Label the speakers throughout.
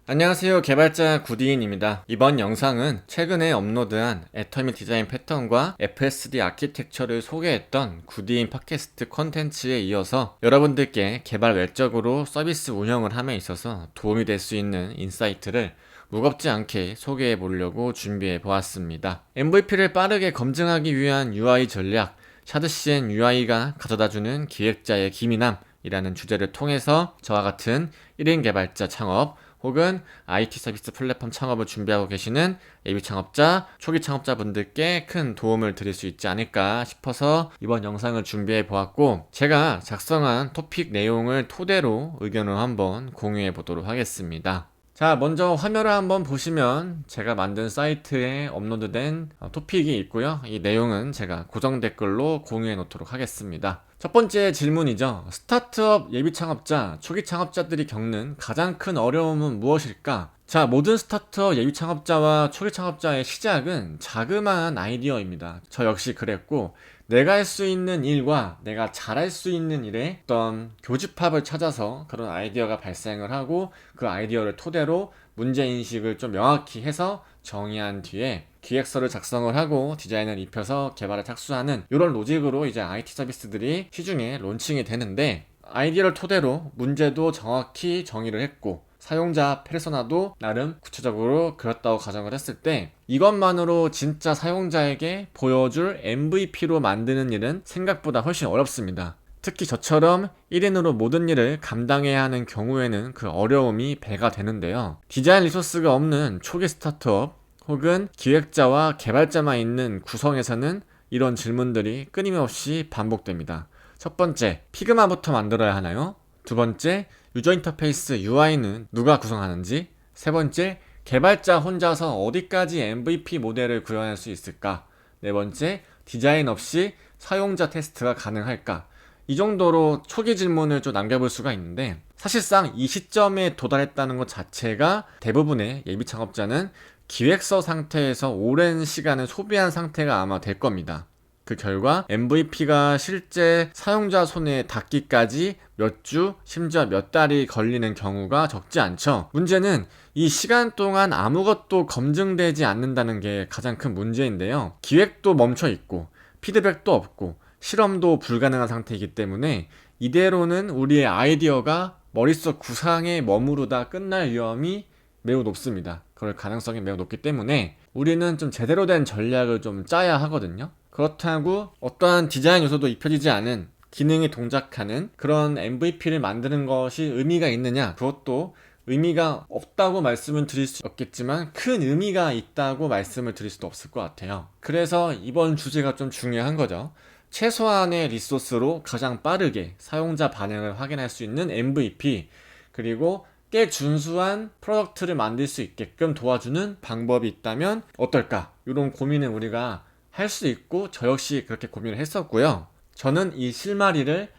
Speaker 1: 안녕하세요, 개발자 구디인입니다. 이번 영상은 최근에 업로드한 애터미 디자인 패턴과 FSD 아키텍처를 소개했던 구디인 팟캐스트 콘텐츠에 이어서 여러분들께 개발 외적으로 서비스 운영을 함에 있어서 도움이 될 수 있는 인사이트를 무겁지 않게 소개해 보려고 준비해 보았습니다. MVP를 빠르게 검증하기 위한 UI 전략, 샤드CN UI가 가져다주는 기획자의 기민함이라는 주제를 통해서 저와 같은 1인 개발자 창업 혹은 IT 서비스 플랫폼 창업을 준비하고 계시는 예비 창업자, 초기 창업자분들께 큰 도움을 드릴 수 있지 않을까 싶어서 이번 영상을 준비해 보았고, 제가 작성한 토픽 내용을 토대로 의견을 한번 공유해 보도록 하겠습니다. 자, 먼저 화면을 한번 보시면 제가 만든 사이트에 업로드된 토픽이 있고요. 이 내용은 제가 고정 댓글로 공유해 놓도록 하겠습니다. 첫 번째 질문이죠. 스타트업 예비 창업자, 초기 창업자들이 겪는 가장 큰 어려움은 무엇일까? 자, 모든 스타트업 예비 창업자와 초기 창업자의 시작은 자그마한 아이디어입니다. 저 역시 그랬고, 내가 할 수 있는 일과 내가 잘할 수 있는 일의 어떤 교집합을 찾아서 그런 아이디어가 발생을 하고, 그 아이디어를 토대로 문제인식을 좀 명확히 해서 정의한 뒤에 기획서를 작성을 하고 디자인을 입혀서 개발에 착수하는 이런 로직으로 이제 IT 서비스들이 시중에 론칭이 되는데, 아이디어를 토대로 문제도 정확히 정의를 했고 사용자 페르소나도 나름 구체적으로 그렸다고 가정을 했을 때, 이것만으로 진짜 사용자에게 보여줄 MVP로 만드는 일은 생각보다 훨씬 어렵습니다. 특히 저처럼 1인으로 모든 일을 감당해야 하는 경우에는 그 어려움이 배가 되는데요. 디자인 리소스가 없는 초기 스타트업 혹은 기획자와 개발자만 있는 구성에서는 이런 질문들이 끊임없이 반복됩니다. 첫 번째, 피그마부터 만들어야 하나요? 두 번째, 유저 인터페이스 UI는 누가 구성하는지? 세 번째, 개발자 혼자서 어디까지 MVP 모델을 구현할 수 있을까? 네 번째, 디자인 없이 사용자 테스트가 가능할까? 이 정도로 초기 질문을 좀 남겨볼 수가 있는데, 사실상 이 시점에 도달했다는 것 자체가 대부분의 예비 창업자는 기획서 상태에서 오랜 시간을 소비한 상태가 아마 될 겁니다. 그 결과 MVP가 실제 사용자 손에 닿기까지 몇 주, 심지어 몇 달이 걸리는 경우가 적지 않죠. 문제는 이 시간 동안 아무것도 검증되지 않는다는 게 가장 큰 문제인데요. 기획도 멈춰 있고 피드백도 없고 실험도 불가능한 상태이기 때문에 이대로는 우리의 아이디어가 머릿속 구상에 머무르다 끝날 위험이 매우 높습니다. 그럴 가능성이 매우 높기 때문에 우리는 좀 제대로 된 전략을 좀 짜야 하거든요. 그렇다고 어떠한 디자인 요소도 입혀지지 않은 기능이 동작하는 그런 MVP를 만드는 것이 의미가 있느냐? 그것도 의미가 없다고 말씀을 드릴 수 없겠지만 큰 의미가 있다고 말씀을 드릴 수도 없을 것 같아요. 그래서 이번 주제가 좀 중요한 거죠. 최소한의 리소스로 가장 빠르게 사용자 반응을 확인할 수 있는 MVP, 그리고 꽤 준수한 프로덕트를 만들 수 있게끔 도와주는 방법이 있다면 어떨까? 이런 고민을 우리가 할 수 있고, 저 역시 그렇게 고민을 했었고요. 저는 이 실마리를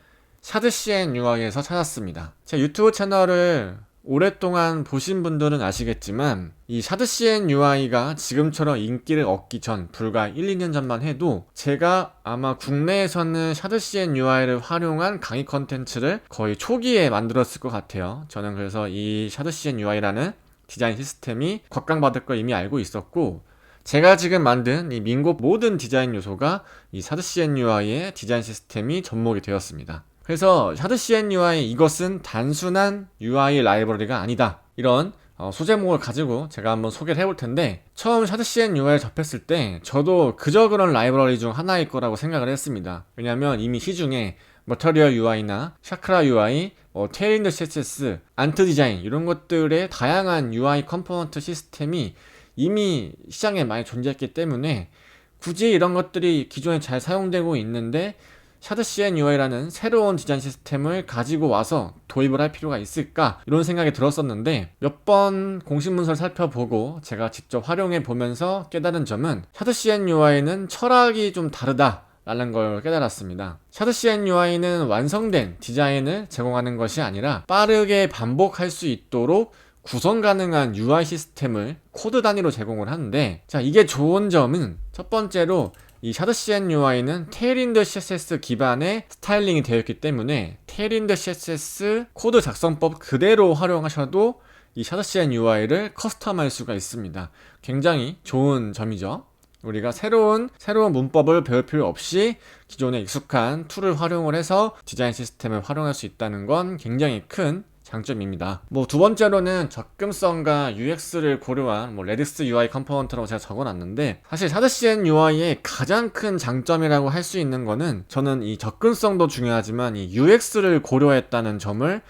Speaker 1: 샤드CN UI에서 찾았습니다. 제 유튜브 채널을 오랫동안 보신 분들은 아시겠지만 이 샤드CN UI가 지금처럼 인기를 얻기 전, 불과 1, 2년 전만 해도 제가 아마 국내에서는 샤드CN UI를 활용한 강의 컨텐츠를 거의 초기에 만들었을 것 같아요. 저는 그래서 이 샤드CN UI라는 디자인 시스템이 곽강받을 걸 이미 알고 있었고, 제가 지금 만든 이 민고 모든 디자인 요소가 이 샤드CN UI의 디자인 시스템이 접목이 되었습니다. 그래서 샤드CN UI, 이것은 단순한 UI 라이브러리가 아니다, 이런 소제목을 가지고 제가 한번 소개를 해볼 텐데, 처음 샤드CN UI를 접했을 때 저도 그저 그런 라이브러리 중 하나일 거라고 생각을 했습니다. 왜냐면 이미 시중에 머터리얼 UI나 샤크라 UI, 테일윈드 CSS, 안트 디자인 이런 것들의 다양한 UI 컴포넌트 시스템이 이미 시장에 많이 존재했기 때문에 굳이 이런 것들이 기존에 잘 사용되고 있는데 샤드CN UI라는 새로운 디자인 시스템을 가지고 와서 도입을 할 필요가 있을까, 이런 생각이 들었었는데, 몇 번 공식 문서를 살펴보고 제가 직접 활용해 보면서 깨달은 점은 샤드CN UI는 철학이 좀 다르다 라는 걸 깨달았습니다. 샤드CN UI는 완성된 디자인을 제공하는 것이 아니라 빠르게 반복할 수 있도록 구성 가능한 UI 시스템을 코드 단위로 제공을 하는데, 자, 이게 좋은 점은 첫 번째로 이 샤드CN UI는 테일윈드 CSS 기반의 스타일링이 되어 있기 때문에 테일윈드 CSS 코드 작성법 그대로 활용하셔도 이 샤드CN UI를 커스텀할 수가 있습니다. 굉장히 좋은 점이죠. 우리가 새로운 문법을 배울 필요 없이 기존에 익숙한 툴을 활용을 해서 디자인 시스템을 활용할 수 있다는 건 굉장히 큰 장점입니다. 두 번째로는 접근성과 UX를 고려한 레디스 UI 컴포넌트라고 제가 적어놨는데, 사실 샤드CN UI의 가장 큰 장점이라고 할 수 있는 거는, 저는 이 접근성도 중요하지만 이 UX를 고려했다는 점을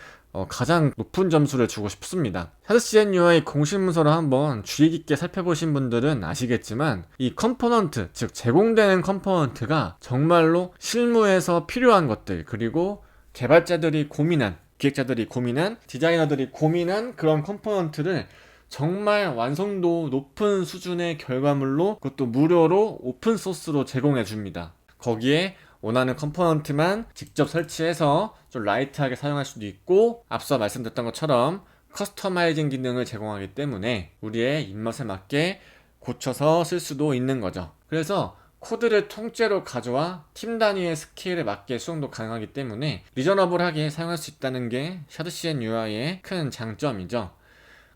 Speaker 1: 가장 높은 점수를 주고 싶습니다. 샤드CN UI 공식 문서를 한번 주의 깊게 살펴보신 분들은 아시겠지만, 이 컴포넌트, 즉 제공되는 컴포넌트가 정말로 실무에서 필요한 것들, 그리고 개발자들이 고민한, 기획자들이 고민한, 디자이너들이 고민한 그런 컴포넌트를 정말 완성도 높은 수준의 결과물로, 그것도 무료로 오픈소스로 제공해 줍니다. 거기에 원하는 컴포넌트만 직접 설치해서 좀 라이트하게 사용할 수도 있고, 앞서 말씀드렸던 것처럼 커스터마이징 기능을 제공하기 때문에 우리의 입맛에 맞게 고쳐서 쓸 수도 있는 거죠. 그래서 코드를 통째로 가져와 팀 단위의 스케일에 맞게 수정도 가능하기 때문에 리저너블하게 사용할 수 있다는 게 샤드CN UI의 큰 장점이죠.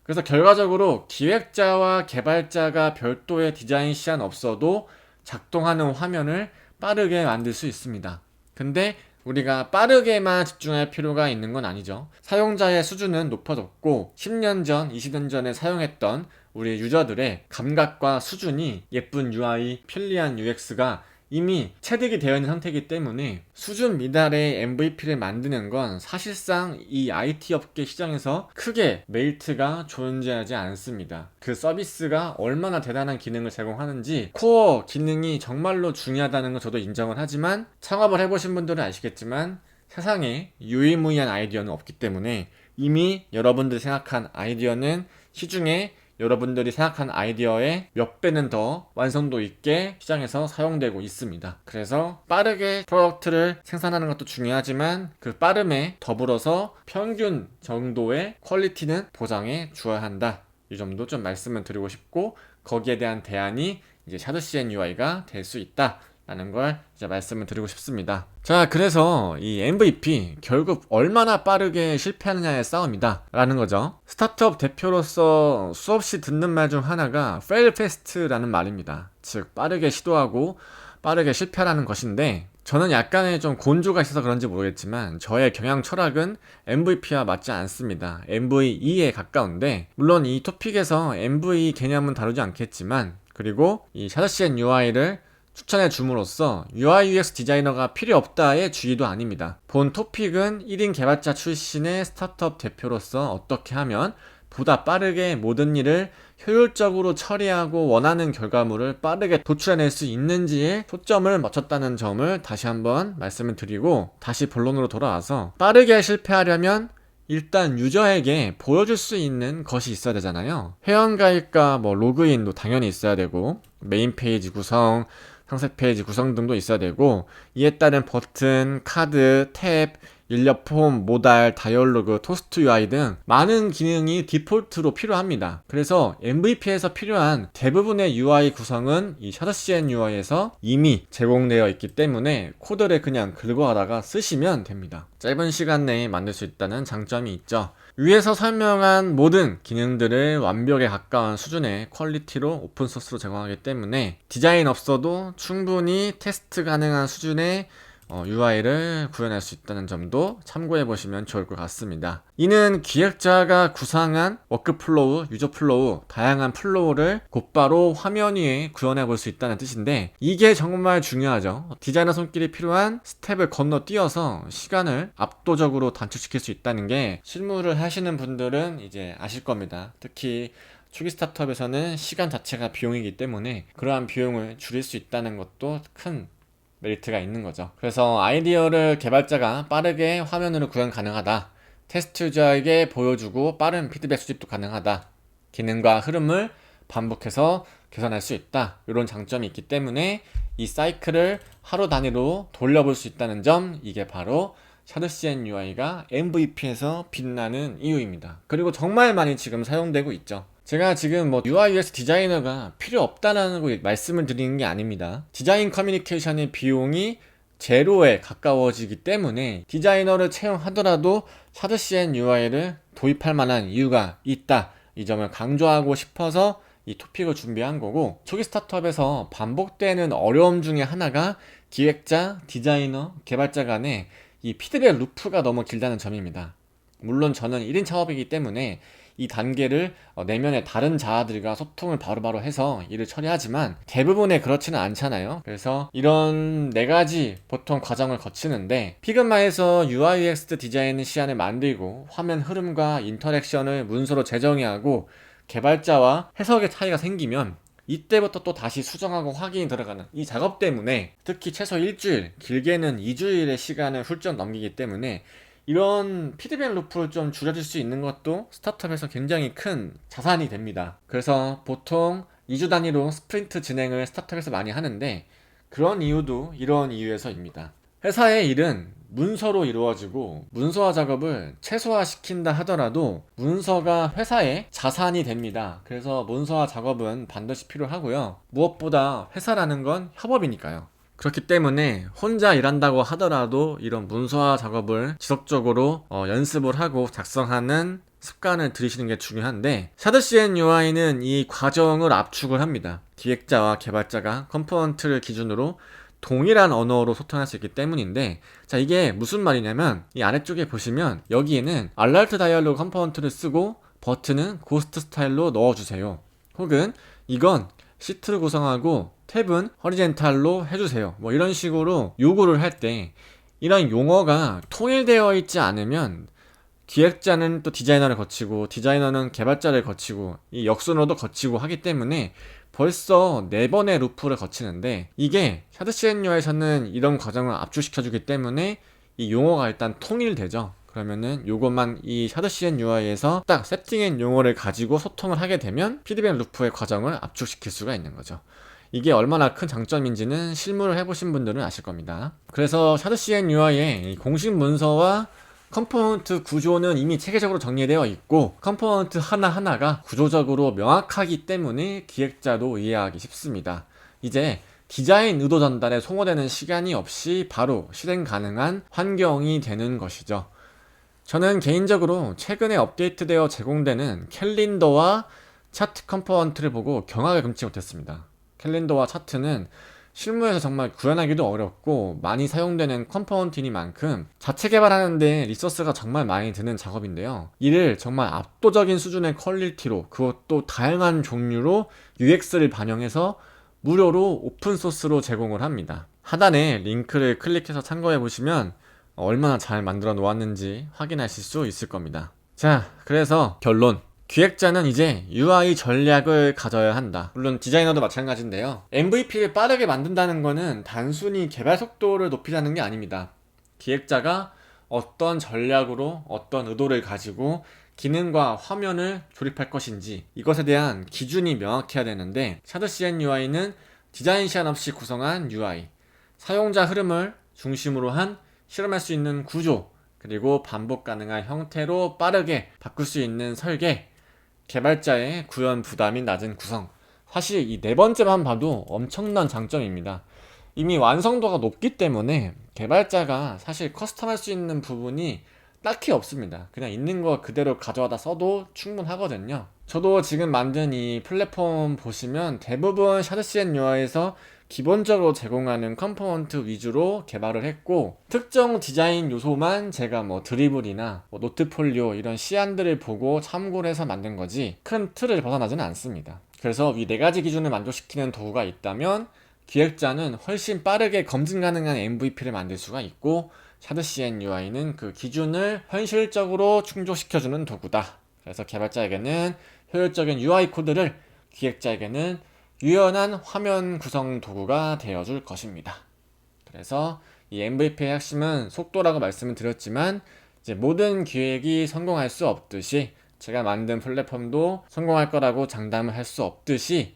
Speaker 1: 그래서 결과적으로 기획자와 개발자가 별도의 디자인 시안 없어도 작동하는 화면을 빠르게 만들 수 있습니다. 근데 우리가 빠르게만 집중할 필요가 있는 건 아니죠. 사용자의 수준은 높아졌고 10년 전, 20년 전에 사용했던 우리 유저들의 감각과 수준이 예쁜 UI, 편리한 UX가 이미 체득이 되어 있는 상태이기 때문에 수준 미달의 MVP를 만드는 건 사실상 이 IT 업계 시장에서 크게 메리트가 존재하지 않습니다. 그 서비스가 얼마나 대단한 기능을 제공하는지 코어 기능이 정말로 중요하다는 건 저도 인정을 하지만, 창업을 해보신 분들은 아시겠지만 세상에 유일무이한 아이디어는 없기 때문에 이미 여러분들이 생각한 아이디어는 시중에 여러분들이 생각한 아이디어의 몇 배는 더 완성도 있게 시장에서 사용되고 있습니다. 그래서 빠르게 프로덕트를 생산하는 것도 중요하지만 그 빠름에 더불어서 평균 정도의 퀄리티는 보장해 주어야 한다. 이 점도 좀 말씀을 드리고 싶고, 거기에 대한 대안이 이제 샤드CN UI가 될 수 있다 라는 걸 이제 말씀을 드리고 싶습니다. 자, 그래서 이 MVP 결국 얼마나 빠르게 실패하느냐의 싸움이다 라는 거죠. 스타트업 대표로서 수없이 듣는 말 중 하나가 fail fast라는 말입니다. 즉 빠르게 시도하고 빠르게 실패하라는 것인데, 저는 약간의 좀 곤조가 있어서 그런지 모르겠지만 저의 경영 철학은 MVP와 맞지 않습니다. MVE에 가까운데, 물론 이 토픽에서 MVE 개념은 다루지 않겠지만, 그리고 이 샤드CN UI를 추천해 줌으로써 UI UX 디자이너가 필요 없다의 주의도 아닙니다. 본 토픽은 1인 개발자 출신의 스타트업 대표로서 어떻게 하면 보다 빠르게 모든 일을 효율적으로 처리하고 원하는 결과물을 빠르게 도출해낼 수 있는지에 초점을 맞췄다는 점을 다시 한번 말씀을 드리고, 다시 본론으로 돌아와서 빠르게 실패하려면 일단 유저에게 보여줄 수 있는 것이 있어야 되잖아요. 회원가입과 로그인도 당연히 있어야 되고, 메인 페이지 구성, 상세 페이지 구성 등도 있어야 되고, 이에 따른 버튼, 카드, 탭, 일력 폼, 모달, 다이얼로그, 토스트 UI 등 많은 기능이 디폴트로 필요합니다. 그래서 MVP에서 필요한 대부분의 UI 구성은 이 샤드CN UI에서 이미 제공되어 있기 때문에 코드를 그냥 긁어가다가 쓰시면 됩니다. 짧은 시간 내에 만들 수 있다는 장점이 있죠. 위에서 설명한 모든 기능들을 완벽에 가까운 수준의 퀄리티로 오픈소스로 제공하기 때문에 디자인 없어도 충분히 테스트 가능한 수준의 UI를 구현할 수 있다는 점도 참고해 보시면 좋을 것 같습니다. 이는 기획자가 구상한 워크플로우, 유저플로우, 다양한 플로우를 곧바로 화면 위에 구현해 볼 수 있다는 뜻인데, 이게 정말 중요하죠. 디자이너 손길이 필요한 스텝을 건너뛰어서 시간을 압도적으로 단축시킬 수 있다는 게 실무를 하시는 분들은 이제 아실 겁니다. 특히 초기 스타트업에서는 시간 자체가 비용이기 때문에 그러한 비용을 줄일 수 있다는 것도 큰 메리트가 있는 거죠. 그래서 아이디어를 개발자가 빠르게 화면으로 구현 가능하다, 테스트 유저에게 보여주고 빠른 피드백 수집도 가능하다, 기능과 흐름을 반복해서 개선할 수 있다, 이런 장점이 있기 때문에 이 사이클을 하루 단위로 돌려볼 수 있다는 점, 이게 바로 샤드CN UI가 MVP에서 빛나는 이유입니다. 그리고 정말 많이 지금 사용되고 있죠. 제가 지금 뭐 UI UX 디자이너가 필요 없다라는 거 말씀을 드리는 게 아닙니다. 디자인 커뮤니케이션의 비용이 제로에 가까워지기 때문에 디자이너를 채용하더라도 샤드CN UI를 도입할 만한 이유가 있다, 이 점을 강조하고 싶어서 이 토픽을 준비한 거고, 초기 스타트업에서 반복되는 어려움 중에 하나가 기획자, 디자이너, 개발자 간의 이 피드백 루프가 너무 길다는 점입니다. 물론 저는 1인 창업이기 때문에 이 단계를 내면의 다른 자아들과 소통을 바로바로 해서 일을 처리하지만 대부분의 그렇지는 않잖아요. 그래서 이런 4가지 보통 과정을 거치는데, 피그마에서 UI UX 디자인 시안을 만들고 화면 흐름과 인터랙션을 문서로 재정의하고 개발자와 해석의 차이가 생기면 이때부터 또 다시 수정하고 확인이 들어가는 이 작업 때문에, 특히 최소 일주일, 길게는 2주일의 시간을 훌쩍 넘기기 때문에 이런 피드백 루프를 좀 줄여줄 수 있는 것도 스타트업에서 굉장히 큰 자산이 됩니다. 그래서 보통 2주 단위로 스프린트 진행을 스타트업에서 많이 하는데, 그런 이유도 이런 이유에서입니다. 회사의 일은 문서로 이루어지고 문서화 작업을 최소화시킨다 하더라도 문서가 회사의 자산이 됩니다. 그래서 문서화 작업은 반드시 필요하고요. 무엇보다 회사라는 건 협업이니까요. 그렇기 때문에 혼자 일한다고 하더라도 이런 문서화 작업을 지속적으로 연습을 하고 작성하는 습관을 들이시는 게 중요한데, 샤드CN UI는 이 과정을 압축을 합니다. 기획자와 개발자가 컴포넌트를 기준으로 동일한 언어로 소통할 수 있기 때문인데, 자, 이게 무슨 말이냐면, 이 아래쪽에 보시면 여기에는 알라르트 다이얼로그 컴포넌트를 쓰고 버튼은 고스트 스타일로 넣어주세요, 혹은 이건 시트를 구성하고 탭은 허리젠탈로 해주세요, 뭐 이런 식으로 요구를 할 때, 이런 용어가 통일되어 있지 않으면 기획자는 또 디자이너를 거치고 디자이너는 개발자를 거치고 이 역순으로도 거치고 하기 때문에 벌써 4번의 루프를 거치는데, 이게 샤드CN UI에서는 이런 과정을 압축시켜주기 때문에 이 용어가 일단 통일되죠. 그러면은 요것만 이 샤드CN UI에서 딱 세팅한 용어를 가지고 소통을 하게 되면 피드백 루프의 과정을 압축시킬 수가 있는 거죠. 이게 얼마나 큰 장점인지는 실무를 해보신 분들은 아실 겁니다. 그래서 샤드CN UI의 공식 문서와 컴포넌트 구조는 이미 체계적으로 정리되어 있고, 컴포넌트 하나하나가 구조적으로 명확하기 때문에 기획자도 이해하기 쉽습니다. 이제 디자인 의도 전달에 소모되는 시간이 없이 바로 실행 가능한 환경이 되는 것이죠. 저는 개인적으로 최근에 업데이트되어 제공되는 캘린더와 차트 컴포넌트를 보고 경악을 금치 못했습니다. 캘린더와 차트는 실무에서 정말 구현하기도 어렵고 많이 사용되는 컴포넌트이니만큼 자체 개발하는데 리소스가 정말 많이 드는 작업인데요. 이를 정말 압도적인 수준의 퀄리티로, 그것도 다양한 종류로 UX를 반영해서 무료로 오픈소스로 제공을 합니다. 하단에 링크를 클릭해서 참고해 보시면 얼마나 잘 만들어 놓았는지 확인하실 수 있을 겁니다. 자, 그래서 결론. 기획자는 이제 UI 전략을 가져야 한다. 물론 디자이너도 마찬가지인데요. MVP를 빠르게 만든다는 거는 단순히 개발 속도를 높이자는 게 아닙니다. 기획자가 어떤 전략으로 어떤 의도를 가지고 기능과 화면을 조립할 것인지, 이것에 대한 기준이 명확해야 되는데, 샤드CN UI는 디자인 시안 없이 구성한 UI, 사용자 흐름을 중심으로 한 실험할 수 있는 구조, 그리고 반복 가능한 형태로 빠르게 바꿀 수 있는 설계, 개발자의 구현 부담이 낮은 구성. 사실 이 4번째만 봐도 엄청난 장점입니다. 이미 완성도가 높기 때문에 개발자가 사실 커스텀할 수 있는 부분이 딱히 없습니다. 그냥 있는 거 그대로 가져와다 써도 충분하거든요. 저도 지금 만든 이 플랫폼 보시면 대부분 샤드CN UI에서 기본적으로 제공하는 컴포넌트 위주로 개발을 했고, 특정 디자인 요소만 제가 뭐 드리블이나 뭐 노트폴리오 이런 시안들을 보고 참고를 해서 만든 거지 큰 틀을 벗어나지는 않습니다. 그래서 이 4가지 기준을 만족시키는 도구가 있다면 기획자는 훨씬 빠르게 검증 가능한 MVP를 만들 수가 있고, 샤드CN UI는 그 기준을 현실적으로 충족시켜주는 도구다. 그래서 개발자에게는 효율적인 UI 코드를, 기획자에게는 유연한 화면 구성 도구가 되어줄 것입니다. 그래서 이 MVP의 핵심은 속도라고 말씀을 드렸지만, 이제 모든 기획이 성공할 수 없듯이 제가 만든 플랫폼도 성공할 거라고 장담을 할 수 없듯이,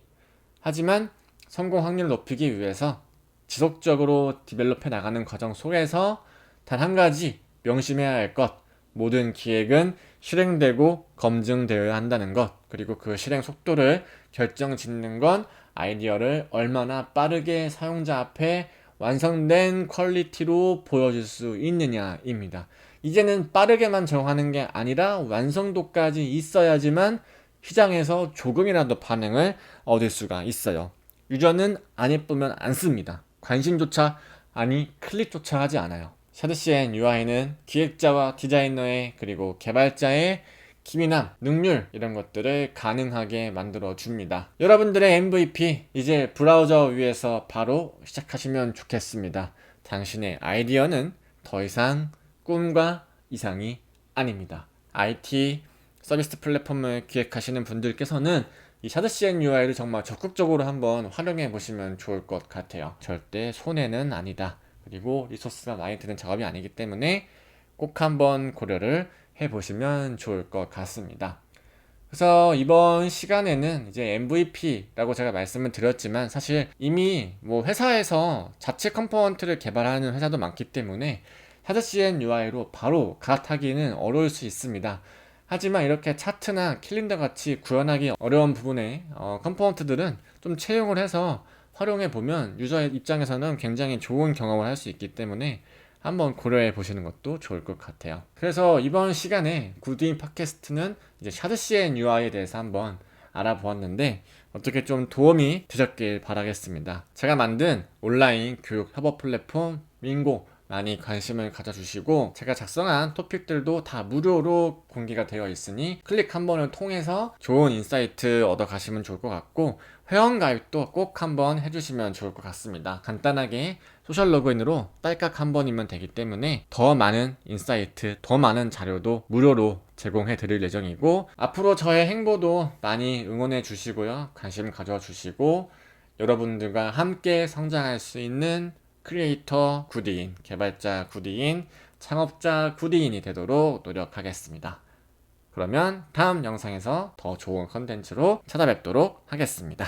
Speaker 1: 하지만 성공 확률을 높이기 위해서 지속적으로 디벨롭해 나가는 과정 속에서 단 한 가지 명심해야 할 것, 모든 기획은 실행되고 검증되어야 한다는 것, 그리고 그 실행 속도를 결정짓는 건 아이디어를 얼마나 빠르게 사용자 앞에 완성된 퀄리티로 보여줄 수 있느냐입니다. 이제는 빠르게만 정하는 게 아니라 완성도까지 있어야지만 시장에서 조금이라도 반응을 얻을 수가 있어요. 유저는 안 예쁘면 안 씁니다. 관심조차, 아니 클릭조차 하지 않아요. 샤드CN UI는 기획자와 디자이너의 그리고 개발자의 기민함, 능률 이런 것들을 가능하게 만들어 줍니다. 여러분들의 MVP 이제 브라우저 위에서 바로 시작하시면 좋겠습니다. 당신의 아이디어는 더 이상 꿈과 이상이 아닙니다. IT 서비스 플랫폼을 기획하시는 분들께서는 이 샤드CN UI를 정말 적극적으로 한번 활용해 보시면 좋을 것 같아요. 절대 손해는 아니다. 그리고 리소스가 많이 드는 작업이 아니기 때문에 꼭 한번 고려를 해보시면 좋을 것 같습니다. 그래서 이번 시간에는 이제 MVP라고 제가 말씀을 드렸지만 사실 이미 뭐 회사에서 자체 컴포넌트를 개발하는 회사도 많기 때문에 샤드CN UI로 바로 갈아타기는 어려울 수 있습니다. 하지만 이렇게 차트나 캘린더 같이 구현하기 어려운 부분의 컴포넌트들은 좀 채용을 해서 활용해 보면 유저의 입장에서는 굉장히 좋은 경험을 할 수 있기 때문에 한번 고려해 보시는 것도 좋을 것 같아요. 그래서 이번 시간에 굿인 팟캐스트는 이제 샤드CN UI에 대해서 한번 알아보았는데 어떻게 좀 도움이 되셨길 바라겠습니다. 제가 만든 온라인 교육 협업 플랫폼 윙고 많이 관심을 가져주시고 제가 작성한 토픽들도 다 무료로 공개가 되어 있으니 클릭 한 번을 통해서 좋은 인사이트 얻어 가시면 좋을 것 같고 회원 가입도 꼭 한번 해주시면 좋을 것 같습니다. 간단하게 소셜 로그인으로 딸깍 한 번이면 되기 때문에 더 많은 인사이트, 더 많은 자료도 무료로 제공해 드릴 예정이고 앞으로 저의 행보도 많이 응원해 주시고요. 관심 가져 주시고 여러분들과 함께 성장할 수 있는 크리에이터 굿인, 개발자 굿인, 창업자 굿인이 되도록 노력하겠습니다. 그러면 다음 영상에서 더 좋은 컨텐츠로 찾아뵙도록 하겠습니다.